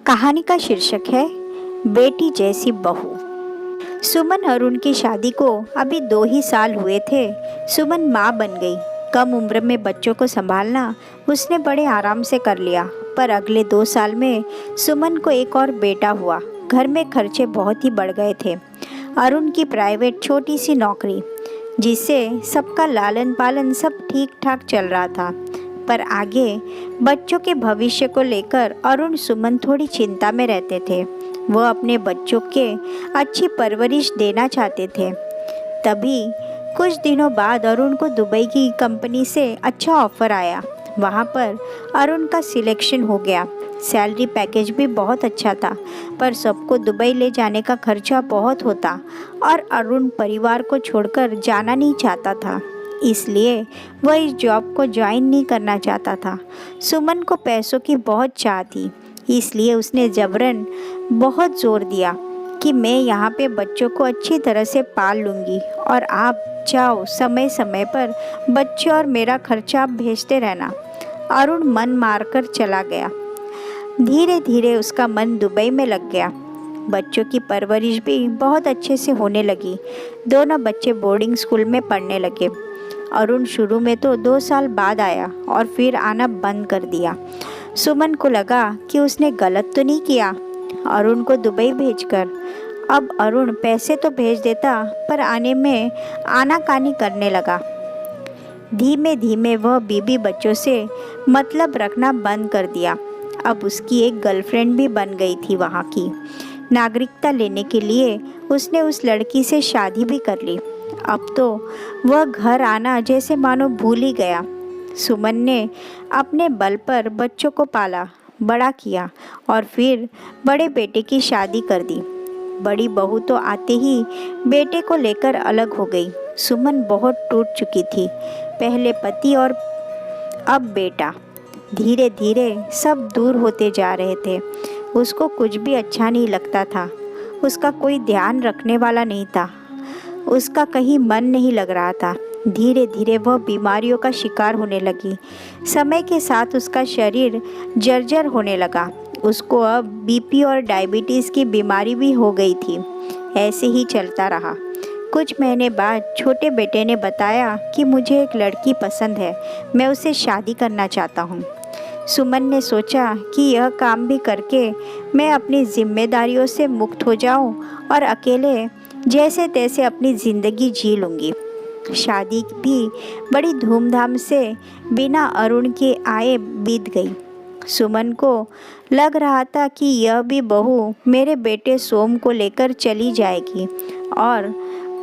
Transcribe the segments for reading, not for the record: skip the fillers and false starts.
कहानी का शीर्षक है बेटी जैसी बहू। सुमन और उनकी शादी को अभी 2 ही साल हुए थे। सुमन माँ बन गई। कम उम्र में बच्चों को संभालना उसने बड़े आराम से कर लिया। पर अगले 2 साल में सुमन को एक और बेटा हुआ। घर में खर्चे बहुत ही बढ़ गए थे। अरुण की प्राइवेट छोटी सी नौकरी, जिससे सबका लालन पालन सब ठीक ठाक चल रहा था। पर आगे बच्चों के भविष्य को लेकर अरुण सुमन थोड़ी चिंता में रहते थे। वह अपने बच्चों के अच्छी परवरिश देना चाहते थे। तभी कुछ दिनों बाद अरुण को दुबई की कंपनी से अच्छा ऑफर आया। वहाँ पर अरुण का सिलेक्शन हो गया। सैलरी पैकेज भी बहुत अच्छा था, पर सबको दुबई ले जाने का खर्चा बहुत होता और अरुण परिवार को छोड़कर जाना नहीं चाहता था। इसलिए वह इस जॉब को ज्वाइन नहीं करना चाहता था। सुमन को पैसों की बहुत चाह थी, इसलिए उसने जबरन बहुत जोर दिया कि मैं यहाँ पे बच्चों को अच्छी तरह से पाल लूँगी और आप जाओ, समय समय पर बच्चे और मेरा खर्चा आप भेजते रहना। अरुण मन मारकर चला गया। धीरे धीरे उसका मन दुबई में लग गया। बच्चों की परवरिश भी बहुत अच्छे से होने लगी। दोनों बच्चे बोर्डिंग स्कूल में पढ़ने लगे। अरुण शुरू में तो 2 साल बाद आया और फिर आना बंद कर दिया। सुमन को लगा कि उसने गलत तो नहीं किया अरुण को दुबई भेजकर। अब अरुण पैसे तो भेज देता, पर आने में आनाकानी करने लगा। धीमे धीमे वह बीबी बच्चों से मतलब रखना बंद कर दिया। अब उसकी एक गर्लफ्रेंड भी बन गई थी। वहाँ की नागरिकता लेने के लिए उसने उस लड़की से शादी भी कर ली। अब तो वह घर आना जैसे मानो भूल ही गया। सुमन ने अपने बल पर बच्चों को पाला, बड़ा किया और फिर बड़े बेटे की शादी कर दी। बड़ी बहू तो आते ही बेटे को लेकर अलग हो गई। सुमन बहुत टूट चुकी थी। पहले पति और अब बेटा। धीरे धीरे सब दूर होते जा रहे थे। उसको कुछ भी अच्छा नहीं लगता था। उसका कोई ध्यान रखने वाला नहीं था। उसका कहीं मन नहीं लग रहा था। धीरे धीरे वह बीमारियों का शिकार होने लगी। समय के साथ उसका शरीर जर्जर होने लगा। उसको अब बीपी और डायबिटीज़ की बीमारी भी हो गई थी। ऐसे ही चलता रहा। कुछ महीने बाद छोटे बेटे ने बताया कि मुझे एक लड़की पसंद है, मैं उससे शादी करना चाहता हूँ। सुमन ने सोचा कि यह काम भी करके मैं अपनी जिम्मेदारियों से मुक्त हो जाऊँ और अकेले जैसे तैसे अपनी ज़िंदगी जी लूँगी। शादी भी बड़ी धूमधाम से बिना अरुण के आए बीत गई। सुमन को लग रहा था कि यह भी बहू मेरे बेटे सोम को लेकर चली जाएगी,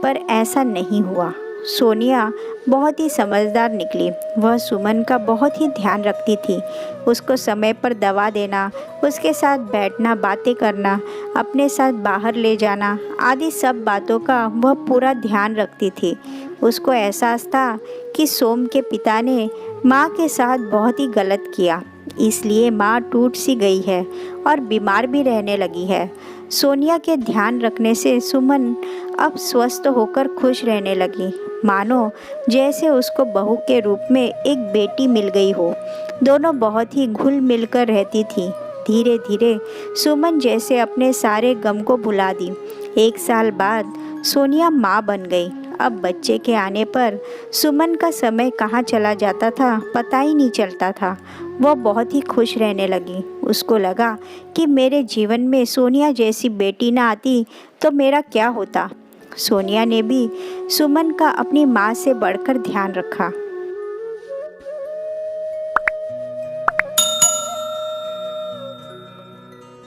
पर ऐसा नहीं हुआ। सोनिया बहुत ही समझदार निकली। वह सुमन का बहुत ही ध्यान रखती थी। उसको समय पर दवा देना, उसके साथ बैठना, बातें करना, अपने साथ बाहर ले जाना आदि सब बातों का वह पूरा ध्यान रखती थी। उसको एहसास था कि सोम के पिता ने माँ के साथ बहुत ही गलत किया, इसलिए माँ टूट सी गई है और बीमार भी रहने लगी है। सोनिया के ध्यान रखने से सुमन अब स्वस्थ होकर खुश रहने लगी, मानो जैसे उसको बहू के रूप में एक बेटी मिल गई हो। दोनों बहुत ही घुल मिलकर रहती थी। धीरे धीरे सुमन जैसे अपने सारे गम को भुला दी। 1 साल बाद सोनिया माँ बन गई। अब बच्चे के आने पर सुमन का समय कहाँ चला जाता था पता ही नहीं चलता था। वह बहुत ही खुश रहने लगी। उसको लगा कि मेरे जीवन में सोनिया जैसी बेटी ना आती तो मेरा क्या होता। सोनिया ने भी सुमन का अपनी माँ से बढ़कर ध्यान रखा।